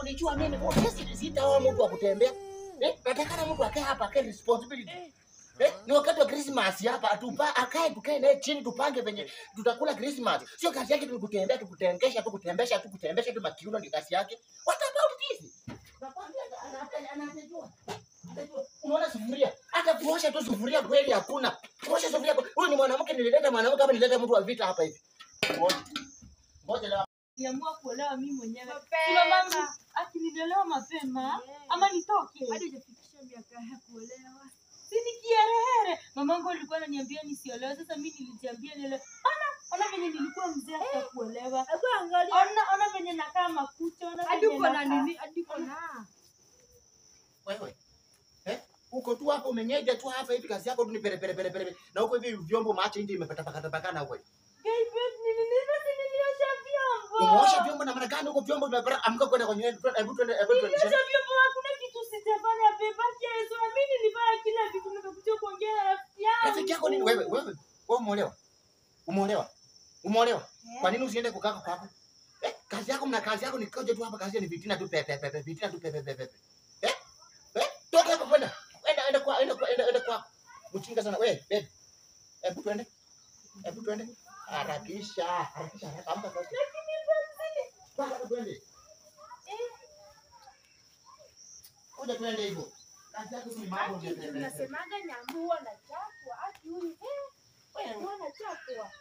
kunijua mimi. Sisi sitaoa mtu wa kutembea. Nataka mtu akae hapa akae responsibility. Ni wakati wa Christmas hapa tukae naye chini tupange venye tutakula Christmas. Sio kazi yake tu kutembea kutembesha tu makiuno ni kazi yake. What about this? Nakwambia anajua. Unaona sufuria? Hata kuosha tu sufuria kweli hakuna. Kuosha sufuria. Huyu ni mwanamke nilileta mwanamke hapa nilileta mtu wa vita hapa hivi. Ngoja leo. Niamua kuolewa mimi mwenyewe. Sio mama akinilelewa mapema ama nitoke. Hadi hujafikisha miaka ya kuolewa. Sini kiherehere. Mamangu alikuwa ananiambia nisiolewe. Sasa mimi nilijiambia nielewe. Ona venye nilikuwa mzee hata kuolewa. Hebu angalia. Ona venye nakaa makucha, ona hadi uko na nini? Hadi uko na. Wewe. Uko tu hapo umenyeja tu hapa hivi kazi yako tu ni pere. Na huko hivi vyombo maacha nje imepata huko. Umeosha vyombo na maana gani huko vyombo vimepata amka kwenda kwenye hebu twende. Niosha vyombo hakuna kitu sijafanya beba Yesu na mimi nilifanya kila kitu nimekuja kuongea na rafiki yangu. Rafiki yako nini wewe umeolewa? Kwa nini usiende kukaa kwako? Kazi yako ni koje tu hapa kazi ni vitina tu pepe. Toka hapo kwenda. Enda kwa. Mchinga sana wewe babe. Hebu twende. Harakisha amka sasa. Twende. Ngoja twende hivyo. Kazi yako ni mambo Unasemaga nyambua na chapwa. Ati huyu wewe unachapwa.